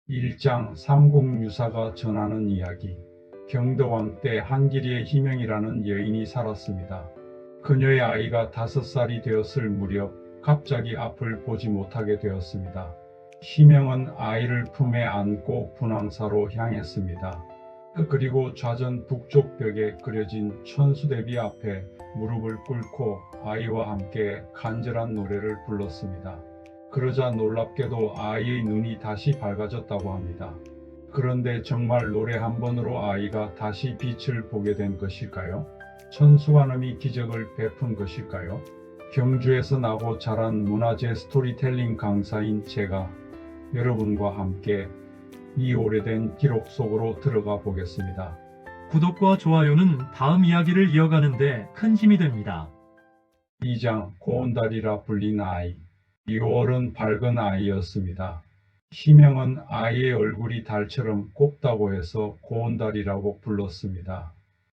1장 삼국유사가 전하는 이야기. 경덕왕 때 한길이의 희명이라는 여인이 살았습니다. 그녀의 아이가 5살이 되었을 무렵 갑자기 앞을 보지 못하게 되었습니다. 희명은 아이를 품에 안고 분황사로 향했습니다. 그리고 좌전 북쪽 벽에 그려진 천수대비 앞에 무릎을 꿇고 아이와 함께 간절한 노래를 불렀습니다. 그러자 놀랍게도 아이의 눈이 다시 밝아졌다고 합니다. 그런데 정말 노래 한 번으로 아이가 다시 빛을 보게 된 것일까요? 천수관음이 기적을 베푼 것일까요? 경주에서 나고 자란 문화재 스토리텔링 강사인 제가 여러분과 함께 이 오래된 기록 속으로 들어가 보겠습니다. 구독과 좋아요는 다음 이야기를 이어가는데 큰 힘이 됩니다. 2장 고온달이라 불린 아이. 6월은 밝은 아이였습니다. 희명은 아이의 얼굴이 달처럼 곱다고 해서 고온달이라고 불렀습니다.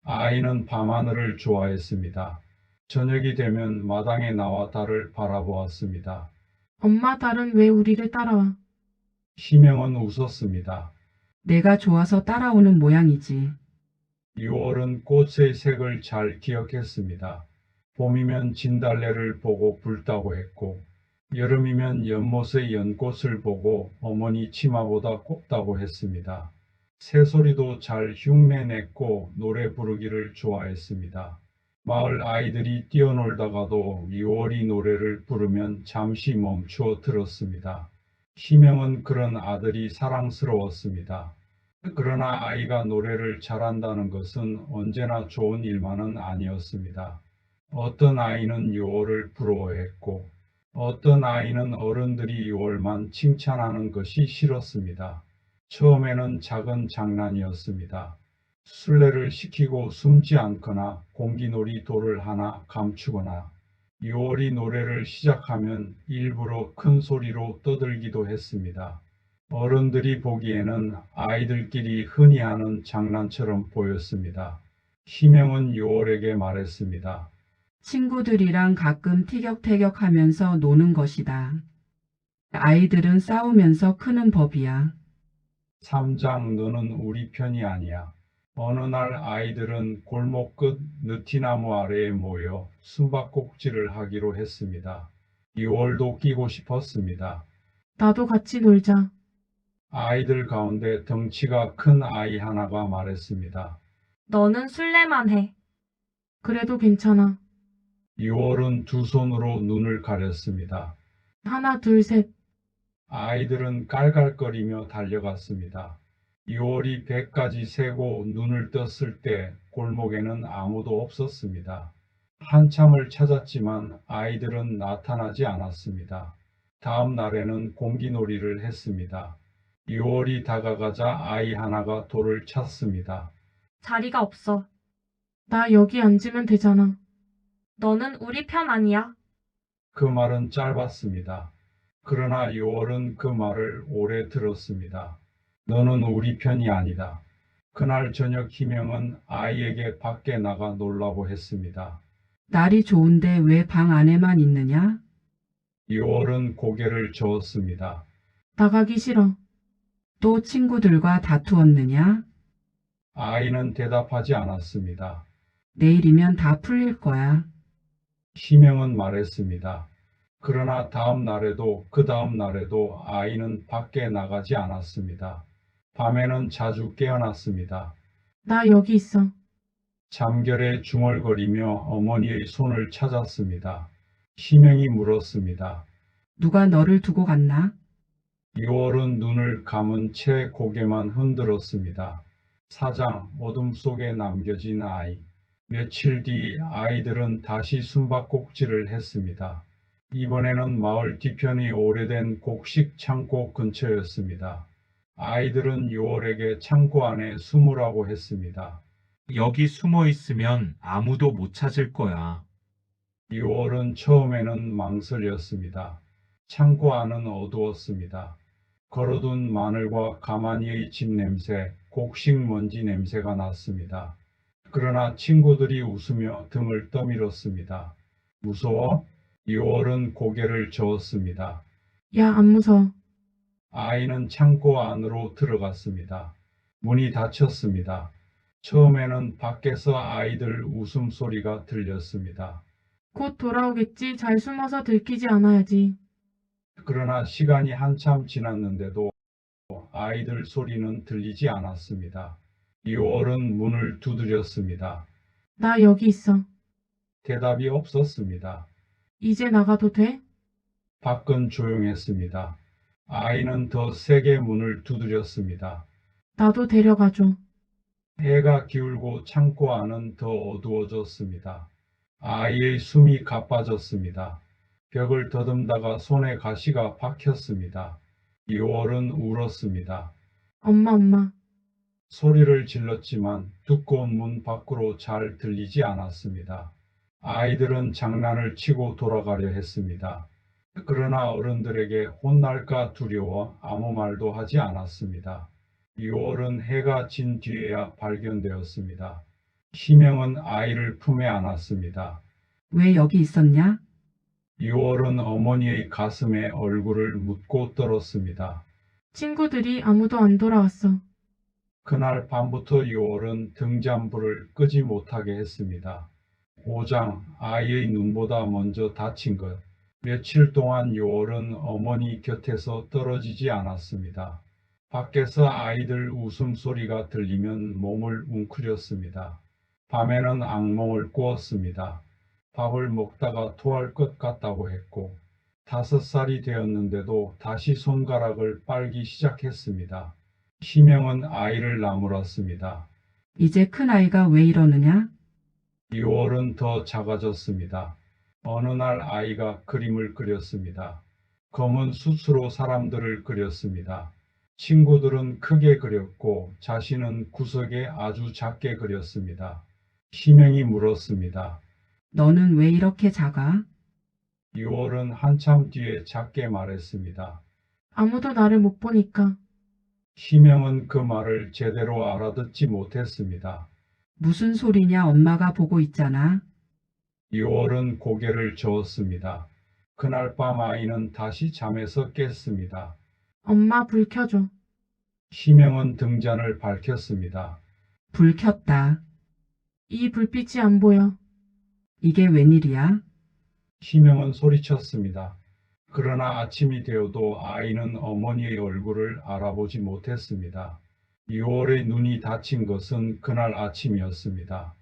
아이는 밤하늘을 좋아했습니다. 저녁이 되면 마당에 나와 달을 바라보았습니다. 엄마, 달은 왜 우리를 따라와? 희명은 웃었습니다. 내가 좋아서 따라오는 모양이지. 6월은 꽃의 색을 잘 기억했습니다. 봄이면 진달래를 보고 붉다고 했고, 여름이면 연못의 연꽃을 보고 어머니 치마보다 곱다고 했습니다. 새소리도 잘 흉내냈고 노래 부르기를 좋아했습니다. 마을 아이들이 뛰어놀다가도 6월이 노래를 부르면 잠시 멈추어 들었습니다. 희명은 그런 아들이 사랑스러웠습니다. 그러나 아이가 노래를 잘한다는 것은 언제나 좋은 일만은 아니었습니다. 어떤 아이는 6월을 부러워했고 어떤 아이는 어른들이 6월만 칭찬하는 것이 싫었습니다. 처음에는 작은 장난이었습니다. 술래를 시키고 숨지 않거나 공기놀이 돌을 하나 감추거나 6월이 노래를 시작하면 일부러 큰 소리로 떠들기도 했습니다. 어른들이 보기에는 아이들끼리 흔히 하는 장난처럼 보였습니다. 희명은 6월에게 말했습니다. 친구들이랑 가끔 티격태격하면서 노는 것이다. 아이들은 싸우면서 크는 법이야. 3장 너는 우리 편이 아니야. 어느 날 아이들은 골목 끝 느티나무 아래에 모여 숨바꼭질을 하기로 했습니다. 6월도 끼고 싶었습니다. 나도 같이 놀자. 아이들 가운데 덩치가 큰 아이 하나가 말했습니다. 너는 술래만 해. 그래도 괜찮아. 6월은 두 손으로 눈을 가렸습니다. 하나, 둘, 셋. 아이들은 깔깔거리며 달려갔습니다. 6월이 100까지 세고 눈을 떴을 때 골목에는 아무도 없었습니다. 한참을 찾았지만 아이들은 나타나지 않았습니다. 다음 날에는 공기놀이를 했습니다. 6월이 다가가자 아이 하나가 돌을 찼습니다. 자리가 없어. 나 여기 앉으면 되잖아. 너는 우리 편 아니야. 그 말은 짧았습니다. 그러나 6월은 그 말을 오래 들었습니다. 너는 우리 편이 아니다. 그날 저녁 희명은 아이에게 밖에 나가 놀라고 했습니다. 날이 좋은데 왜 방 안에만 있느냐? 6월은 고개를 저었습니다. 나가기 싫어. 또 친구들과 다투었느냐? 아이는 대답하지 않았습니다. 내일이면 다 풀릴 거야. 희명은 말했습니다. 그러나 다음 날에도 그 다음 날에도 아이는 밖에 나가지 않았습니다. 밤에는 자주 깨어났습니다. 나 여기 있어. 잠결에 중얼거리며 어머니의 손을 찾았습니다. 희명이 물었습니다. 누가 너를 두고 갔나? 6월은 눈을 감은 채 고개만 흔들었습니다. 4장 어둠 속에 남겨진 아이. 며칠 뒤 아이들은 다시 숨바꼭질을 했습니다. 이번에는 마을 뒤편이 오래된 곡식 창고 근처였습니다. 아이들은 6월에게 창고 안에 숨으라고 했습니다. 여기 숨어 있으면 아무도 못 찾을 거야. 6월은 처음에는 망설였습니다. 창고 안은 어두웠습니다. 걸어둔 마늘과 가마니의 집 냄새, 곡식 먼지 냄새가 났습니다. 그러나 친구들이 웃으며 등을 떠밀었습니다. 무서워? 6월은 고개를 저었습니다. 야, 안 무서워. 아이는 창고 안으로 들어갔습니다. 문이 닫혔습니다. 처음에는 밖에서 아이들 웃음소리가 들렸습니다. 곧 돌아오겠지. 잘 숨어서 들키지 않아야지. 그러나 시간이 한참 지났는데도 아이들 소리는 들리지 않았습니다. 요월은 문을 두드렸습니다. 나 여기 있어. 대답이 없었습니다. 이제 나가도 돼? 밖은 조용했습니다. 아이는 더 세게 문을 두드렸습니다. 나도 데려가줘. 해가 기울고 창고 안은 더 어두워졌습니다. 아이의 숨이 가빠졌습니다. 벽을 더듬다가 손에 가시가 박혔습니다. 요월은 울었습니다. 엄마. 소리를 질렀지만 두꺼운 문 밖으로 잘 들리지 않았습니다. 아이들은 장난을 치고 돌아가려 했습니다. 그러나 어른들에게 혼날까 두려워 아무 말도 하지 않았습니다. 요월은 해가 진 뒤에야 발견되었습니다. 희명은 아이를 품에 안았습니다. 왜 여기 있었냐? 요월은 어머니의 가슴에 얼굴을 묻고 떨었습니다. 친구들이 아무도 안 돌아왔어. 그날 밤부터 요월은 등잔불을 끄지 못하게 했습니다. 5장 아이의 눈보다 먼저 다친 것. 며칠 동안 요월은 어머니 곁에서 떨어지지 않았습니다. 밖에서 아이들 웃음소리가 들리면 몸을 웅크렸습니다. 밤에는 악몽을 꾸었습니다. 밥을 먹다가 토할 것 같다고 했고 5살이 되었는데도 다시 손가락을 빨기 시작했습니다. 희명은 아이를 나무랐습니다. 이제 큰아이가 왜 이러느냐? 요월은 더 작아졌습니다. 어느 날 아이가 그림을 그렸습니다. 검은 붓으로 사람들을 그렸습니다. 친구들은 크게 그렸고 자신은 구석에 아주 작게 그렸습니다. 희명이 물었습니다. 너는 왜 이렇게 작아? 요월은 한참 뒤에 작게 말했습니다. 아무도 나를 못 보니까. 희명은 그 말을 제대로 알아듣지 못했습니다. 무슨 소리냐? 엄마가 보고 있잖아. 요월은 고개를 저었습니다. 그날 밤 아이는 다시 잠에서 깼습니다. 엄마 불 켜줘. 희명은 등잔을 밝혔습니다. 불 켰다. 이 불빛이 안 보여. 이게 웬일이야? 희명은 소리쳤습니다. 그러나 아침이 되어도 아이는 어머니의 얼굴을 알아보지 못했습니다. 요월의 눈이 다친 것은 그날 아침이었습니다.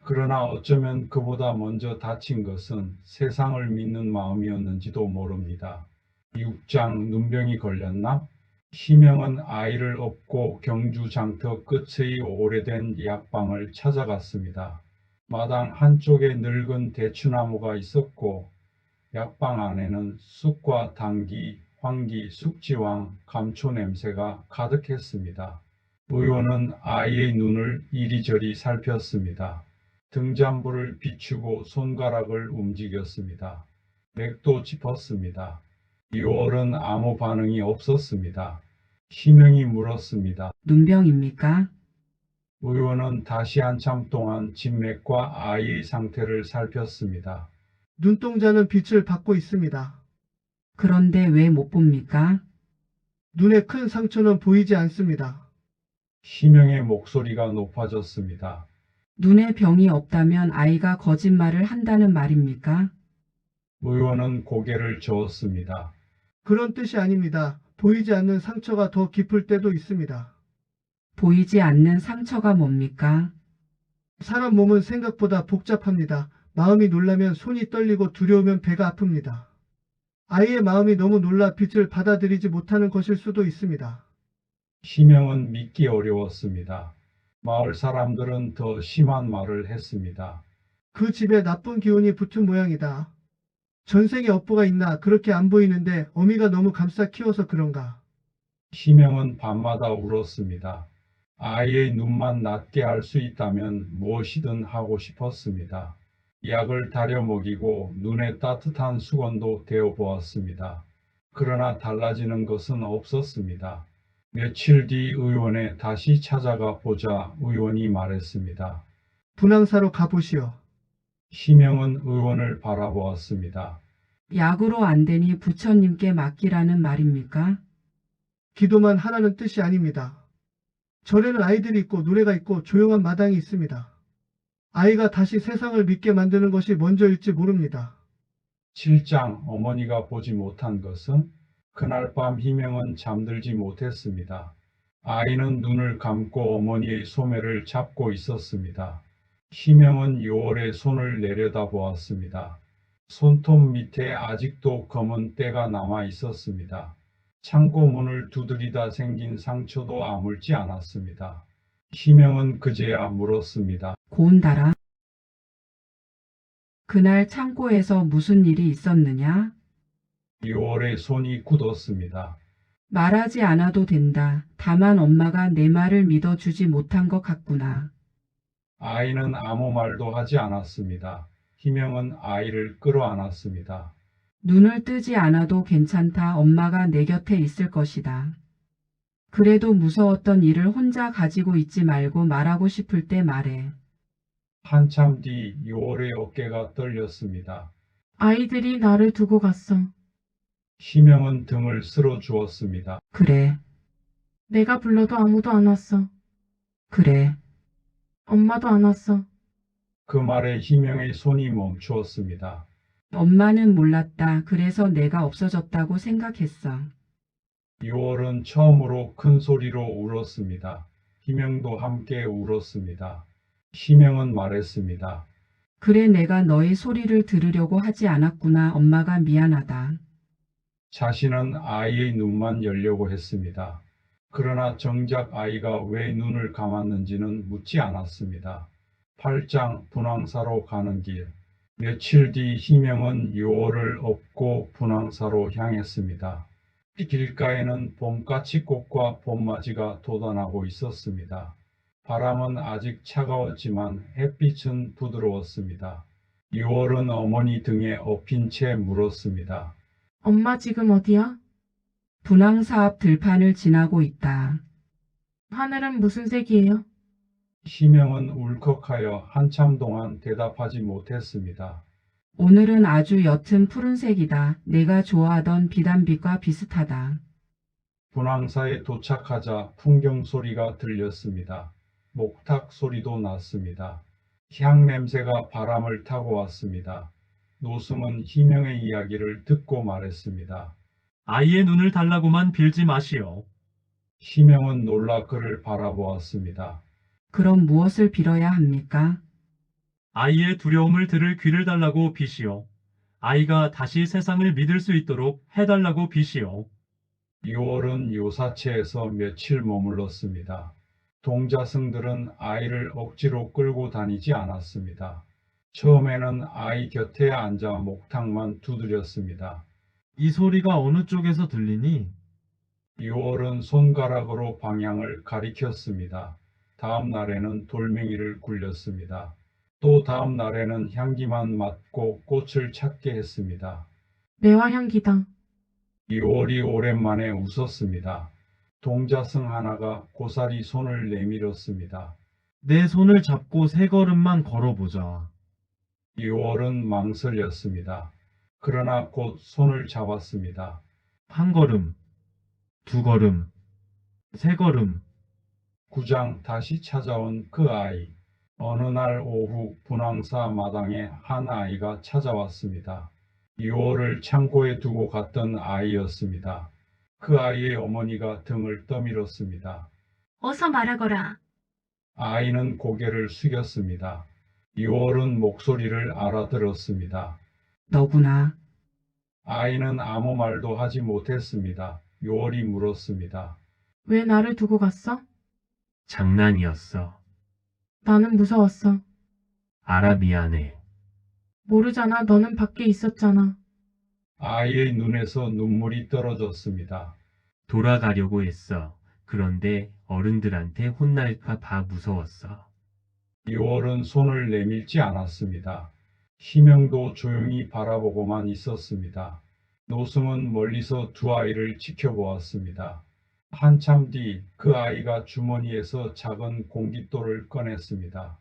그러나 어쩌면 그보다 먼저 다친 것은 세상을 믿는 마음이었는지도 모릅니다. 6장 눈병이 걸렸나? 희명은 아이를 업고 경주 장터 끝의 오래된 약방을 찾아갔습니다. 마당 한쪽에 늙은 대추나무가 있었고 약방 안에는 쑥과 당귀, 황기, 숙지황, 감초 냄새가 가득했습니다. 의원은 아이의 눈을 이리저리 살폈습니다. 등잔불을 비추고 손가락을 움직였습니다. 맥도 짚었습니다. 요월은 아무 반응이 없었습니다. 희명이 물었습니다. 눈병입니까? 의원은 다시 한참 동안 진맥과 아이의 상태를 살폈습니다. 눈동자는 빛을 받고 있습니다. 그런데 왜 못 봅니까? 눈에 큰 상처는 보이지 않습니다. 희명의 목소리가 높아졌습니다. 눈에 병이 없다면 아이가 거짓말을 한다는 말입니까? 의원은 고개를 저었습니다. 그런 뜻이 아닙니다. 보이지 않는 상처가 더 깊을 때도 있습니다. 보이지 않는 상처가 뭡니까? 사람 몸은 생각보다 복잡합니다. 마음이 놀라면 손이 떨리고 두려우면 배가 아픕니다. 아이의 마음이 너무 놀라 빛을 받아들이지 못하는 것일 수도 있습니다. 희명은 믿기 어려웠습니다. 마을 사람들은 더 심한 말을 했습니다. 그 집에 나쁜 기운이 붙은 모양이다. 전생에 업보가 있나 그렇게 안 보이는데 어미가 너무 감싸 키워서 그런가. 희명은 밤마다 울었습니다. 아이의 눈만 낫게 할 수 있다면 무엇이든 하고 싶었습니다. 약을 다려 먹이고 눈에 따뜻한 수건도 대어 보았습니다. 그러나 달라지는 것은 없었습니다. 며칠 뒤 의원에 다시 찾아가 보자 의원이 말했습니다. 분황사로 가보시오. 희명은 의원을 바라보았습니다. 약으로 안 되니 부처님께 맡기라는 말입니까? 기도만 하라는 뜻이 아닙니다. 절에는 아이들이 있고 노래가 있고 조용한 마당이 있습니다. 아이가 다시 세상을 믿게 만드는 것이 먼저일지 모릅니다. 7장 어머니가 보지 못한 것은 그날 밤 희명은 잠들지 못했습니다. 아이는 눈을 감고 어머니의 소매를 잡고 있었습니다. 희명은 요월의 손을 내려다보았습니다. 손톱 밑에 아직도 검은 때가 남아 있었습니다. 창고 문을 두드리다 생긴 상처도 아물지 않았습니다. 희명은 그제야 물었습니다. 고운달아. 그날 창고에서 무슨 일이 있었느냐? 요월의 손이 굳었습니다. 말하지 않아도 된다. 다만 엄마가 내 말을 믿어주지 못한 것 같구나. 아이는 아무 말도 하지 않았습니다. 희명은 아이를 끌어안았습니다. 눈을 뜨지 않아도 괜찮다. 엄마가 내 곁에 있을 것이다. 그래도 무서웠던 일을 혼자 가지고 있지 말고 말하고 싶을 때 말해. 한참 뒤 요월의 어깨가 떨렸습니다. 아이들이 나를 두고 갔어. 희명은 등을 쓸어 주었습니다. 그래, 내가 불러도 아무도 안 왔어. 그래. 엄마도 안 왔어. 그 말에 희명의 손이 멈추었습니다. 엄마는 몰랐다. 그래서 내가 없어졌다고 생각했어. 요월은 처음으로 큰 소리로 울었습니다. 희명도 함께 울었습니다. 희명은 말했습니다. 그래, 내가 너의 소리를 들으려고 하지 않았구나. 엄마가 미안하다. 자신은 아이의 눈만 열려고 했습니다. 그러나 정작 아이가 왜 눈을 감았는지는 묻지 않았습니다. 8장 분황사로 가는 길. 며칠 뒤 희명은 요월을 업고 분황사로 향했습니다. 길가에는 봄까치꽃과 봄맞이가 돋아나고 있었습니다. 바람은 아직 차가웠지만 햇빛은 부드러웠습니다. 요월은 어머니 등에 엎인 채 물었습니다. 엄마 지금 어디야? 분황사 앞 들판을 지나고 있다. 하늘은 무슨 색이에요? 희명은 울컥하여 한참 동안 대답하지 못했습니다. 오늘은 아주 옅은 푸른색이다. 내가 좋아하던 비단빛과 비슷하다. 분황사에 도착하자 풍경 소리가 들렸습니다. 목탁 소리도 났습니다. 향 냄새가 바람을 타고 왔습니다. 노승은 희명의 이야기를 듣고 말했습니다. 아이의 눈을 달라고만 빌지 마시오. 희명은 놀라 그를 바라보았습니다. 그럼 무엇을 빌어야 합니까? 아이의 두려움을 들을 귀를 달라고 비시오. 아이가 다시 세상을 믿을 수 있도록 해달라고 비시오. 요월은 요사체에서 며칠 머물렀습니다. 동자승들은 아이를 억지로 끌고 다니지 않았습니다. 처음에는 아이 곁에 앉아 목탁만 두드렸습니다. 이 소리가 어느 쪽에서 들리니? 요월은 손가락으로 방향을 가리켰습니다. 다음 날에는 돌멩이를 굴렸습니다. 또 다음 날에는 향기만 맡고 꽃을 찾게 했습니다. 매화 향기다. 요월이 오랜만에 웃었습니다. 동자승 하나가 고사리 손을 내밀었습니다. 내 손을 잡고 세 걸음만 걸어보자. 요월은 망설였습니다. 그러나 곧 손을 잡았습니다. 한 걸음, 두 걸음, 세 걸음. 9장 다시 찾아온 그 아이. 어느 날 오후 분황사 마당에 한 아이가 찾아왔습니다. 요월을 창고에 두고 갔던 아이였습니다. 그 아이의 어머니가 등을 떠밀었습니다. 어서 말하거라. 아이는 고개를 숙였습니다. 요월은 목소리를 알아들었습니다. 너구나. 아이는 아무 말도 하지 못했습니다. 요월이 물었습니다. 왜 나를 두고 갔어? 장난이었어. 나는 무서웠어. 알아, 미안해. 모르잖아. 너는 밖에 있었잖아. 아이의 눈에서 눈물이 떨어졌습니다. 돌아가려고 했어. 그런데 어른들한테 혼날까 봐 무서웠어. 요월은 손을 내밀지 않았습니다. 희명도 조용히 바라보고만 있었습니다. 노승은 멀리서 두 아이를 지켜보았습니다. 한참 뒤 그 아이가 주머니에서 작은 공깃돌을 꺼냈습니다.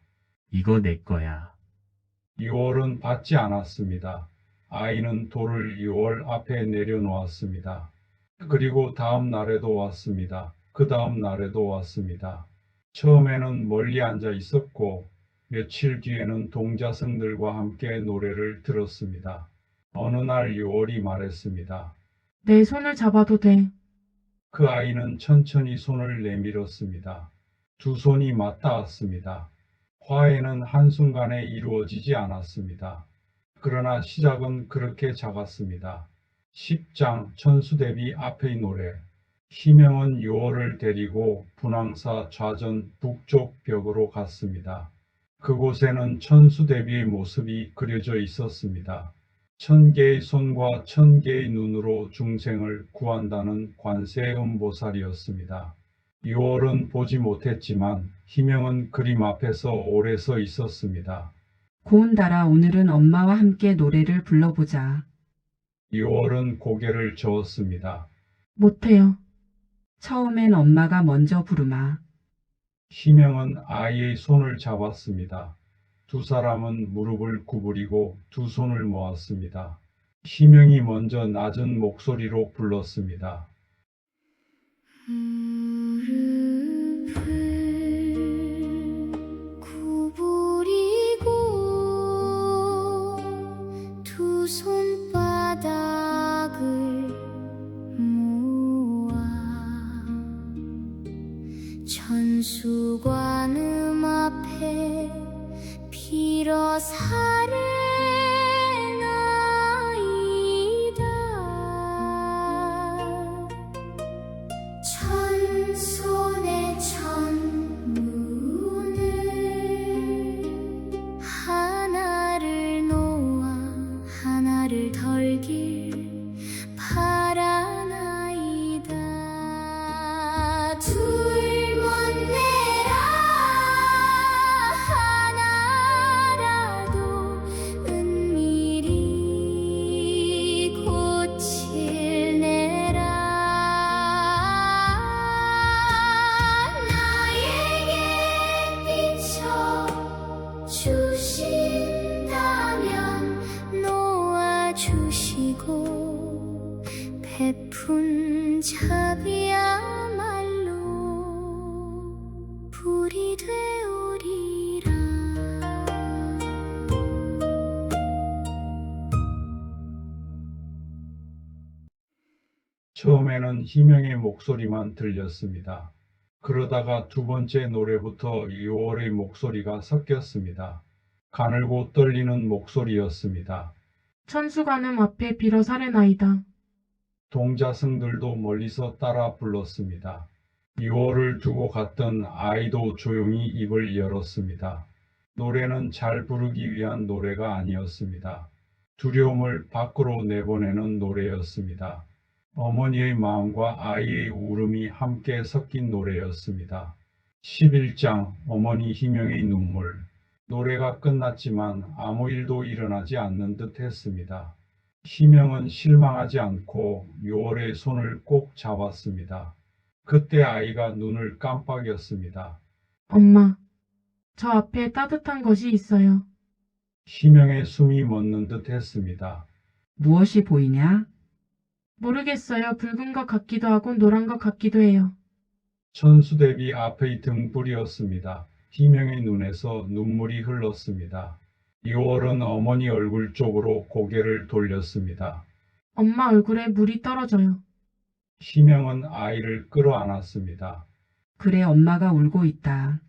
이거 내 거야. 요월은 받지 않았습니다. 아이는 돌을 요월 앞에 내려놓았습니다. 그리고 다음 날에도 왔습니다. 그 다음 날에도 왔습니다. 처음에는 멀리 앉아 있었고 며칠 뒤에는 동자승들과 함께 노래를 들었습니다. 어느 날 요월이 말했습니다. 내 손을 잡아도 돼. 그 아이는 천천히 손을 내밀었습니다. 두 손이 맞닿았습니다. 화해는 한순간에 이루어지지 않았습니다. 그러나 시작은 그렇게 작았습니다. 10장 천수대비 앞의 노래. 희명은 요월을 데리고 분황사 좌전 북쪽 벽으로 갔습니다. 그곳에는 천수대비의 모습이 그려져 있었습니다. 1000개의 손과 1000개의 눈으로 중생을 구한다는 관세음보살이었습니다. 요월은 보지 못했지만 희명은 그림 앞에서 오래 서 있었습니다. 고운달아, 오늘은 엄마와 함께 노래를 불러보자. 요월은 고개를 저었습니다. 못해요. 처음엔 엄마가 먼저 부르마. 희명은 아이의 손을 잡았습니다. 두 사람은 무릎을 구부리고 두 손을 모았습니다. 희명이 먼저 낮은 목소리로 불렀습니다. 무릎을 구부리고 두 손바닥을 모아 천수관음 앞에 빌어 사례나이다. 천손의 천문을 하나를 놓아 하나를 덜길 바라나이다. 둘 못내라 하나라도 은밀히 고칠 내라. 나에게 비춰 주신다면 놓아주시고 베푼 자비야말로 불이 되오리라. 처음에는 희명의 목소리만 들렸습니다. 그러다가 두 번째 노래부터 요월의 목소리가 섞였습니다. 가늘고 떨리는 목소리였습니다. 천수관음 앞에 빌어 사례나이다. 동자승들도 멀리서 따라 불렀습니다. 요월을 두고 갔던 아이도 조용히 입을 열었습니다. 노래는 잘 부르기 위한 노래가 아니었습니다. 두려움을 밖으로 내보내는 노래였습니다. 어머니의 마음과 아이의 울음이 함께 섞인 노래였습니다. 11장 어머니 희명의 눈물. 노래가 끝났지만 아무 일도 일어나지 않는 듯 했습니다. 희명은 실망하지 않고 요월의 손을 꼭 잡았습니다. 그때 아이가 눈을 깜빡였습니다. 엄마, 저 앞에 따뜻한 것이 있어요. 희명의 숨이 멎는 듯 했습니다. 무엇이 보이냐? 모르겠어요. 붉은 것 같기도 하고 노란 것 같기도 해요. 천수대비 앞의 등불이었습니다. 희명의 눈에서 눈물이 흘렀습니다. 요월은 어머니 얼굴 쪽으로 고개를 돌렸습니다. 엄마 얼굴에 물이 떨어져요. 희명은 아이를 끌어안았습니다. 그래, 엄마가 울고 있다.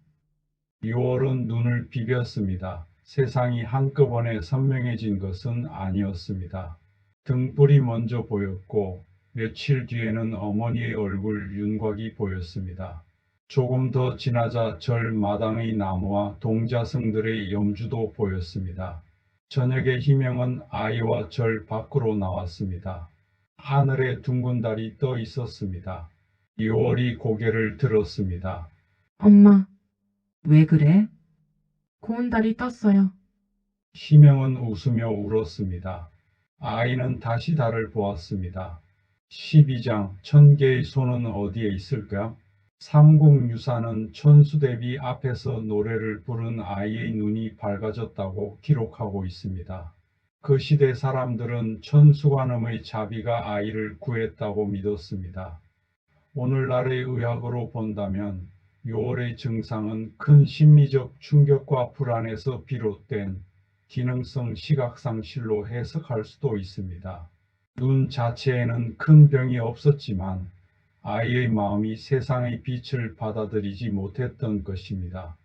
요월은 눈을 비볐습니다. 세상이 한꺼번에 선명해진 것은 아니었습니다. 등불이 먼저 보였고 며칠 뒤에는 어머니의 얼굴 윤곽이 보였습니다. 조금 더 지나자 절 마당의 나무와 동자승들의 염주도 보였습니다. 저녁에 희명은 아이와 절 밖으로 나왔습니다. 하늘에 둥근 달이 떠 있었습니다. 요월이 고개를 들었습니다. 엄마, 왜 그래? 고운 달이 떴어요. 희명은 웃으며 울었습니다. 아이는 다시 달을 보았습니다. 12장 1000개의 손은 어디에 있을까? 삼국유사는 천수대비 앞에서 노래를 부른 아이의 눈이 밝아졌다고 기록하고 있습니다. 그 시대 사람들은 천수관음의 자비가 아이를 구했다고 믿었습니다. 오늘날의 의학으로 본다면 요월의 증상은 큰 심리적 충격과 불안에서 비롯된 기능성 시각상실로 해석할 수도 있습니다. 눈 자체에는 큰 병이 없었지만 아이의 마음이 세상의 빛을 받아들이지 못했던 것입니다.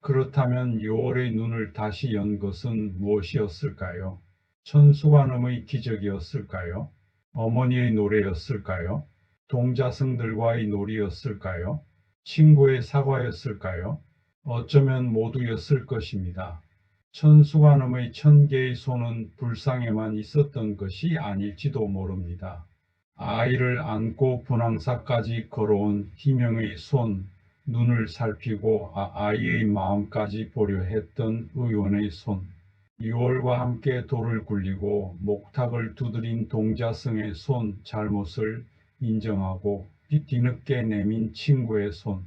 그렇다면 요월의 눈을 다시 연 것은 무엇이었을까요? 천수관음의 기적이었을까요? 어머니의 노래였을까요? 동자승들과의 놀이였을까요? 친구의 사과였을까요? 어쩌면 모두였을 것입니다. 천수관음의 1000개의 손은 불상에만 있었던 것이 아닐지도 모릅니다. 아이를 안고 분황사까지 걸어온 희명의 손, 눈을 살피고 아이의 마음까지 보려 했던 의원의 손, 유월과 함께 돌을 굴리고 목탁을 두드린 동자승의 손 잘못을 인정하고 뒤늦게 내민 친구의 손,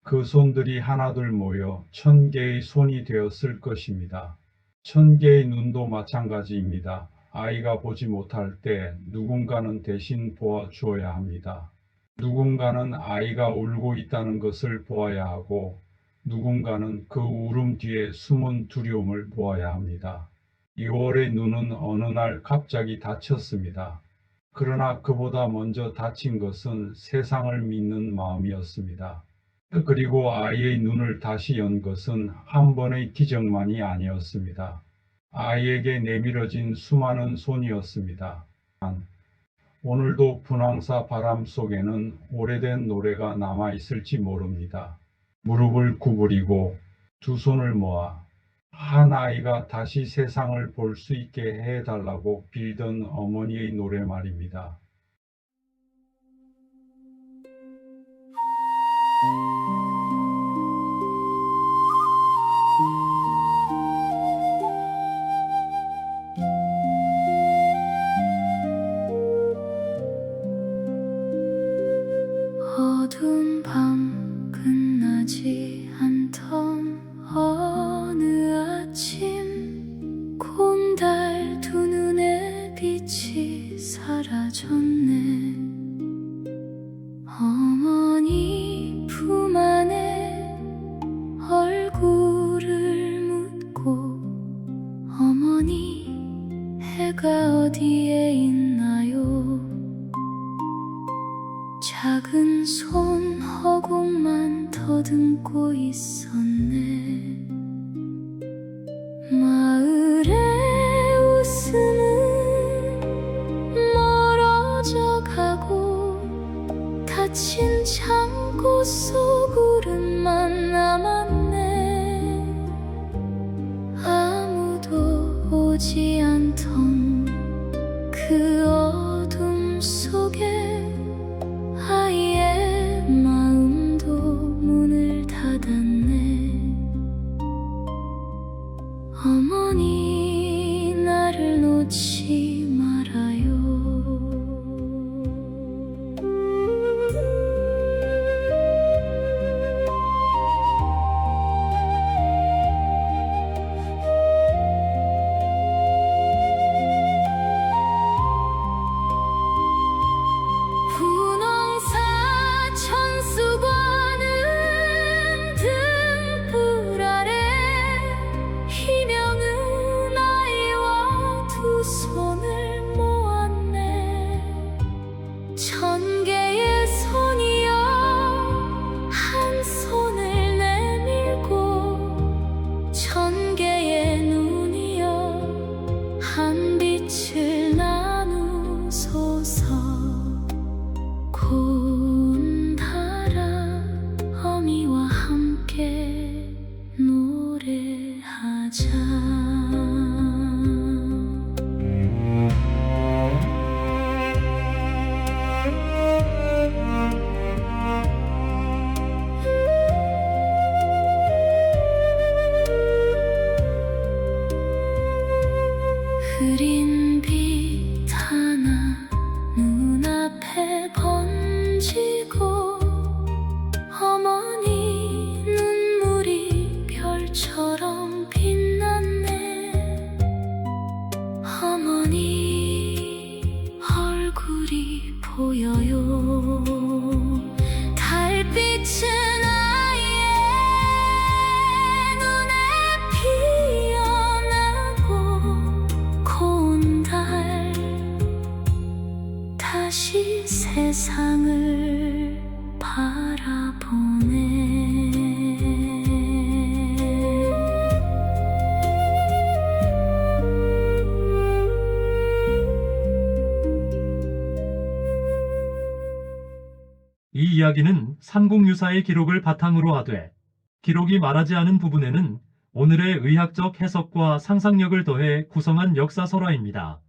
그 손들이 하나둘 모여 1000개의 손이 되었을 것입니다. 1000개의 눈도 마찬가지입니다. 아이가 보지 못할 때 누군가는 대신 보아주어야 합니다. 누군가는 아이가 울고 있다는 것을 보아야 하고 누군가는 그 울음 뒤에 숨은 두려움을 보아야 합니다. 2월의 눈은 어느 날 갑자기 닫혔습니다. 그러나 그보다 먼저 닫힌 것은 세상을 믿는 마음이었습니다. 그리고 아이의 눈을 다시 연 것은 한 번의 기적만이 아니었습니다. 아이에게 내밀어진 수많은 손이었습니다. 오늘도 분황사 바람 속에는 오래된 노래가 남아있을지 모릅니다. 무릎을 구부리고 두 손을 모아 한 아이가 다시 세상을 볼 수 있게 해달라고 빌던 어머니의 노래 말입니다. 어두운 밤 끝나지 않던 어느 아침 고운 달 두 눈의 빛이 사라졌네. 어머니 품 안에 얼굴을 묻고 어머니 해가 어디에 있나요? 작은 손 허공만 더듬고 있었네. 마을의 웃음은 멀어져 가고 닫힌 창고 속 울음만 남았네. 아무도 오지 않던 그 어둠 속에 아이의 마음도 문을 닫았네. 어머니 나를 놓지 말아요. 세상을 바라보네. 이 이야기는 삼국유사의 기록을 바탕으로 하되 기록이 말하지 않은 부분에는 오늘의 의학적 해석과 상상력을 더해 구성한 역사 설화입니다.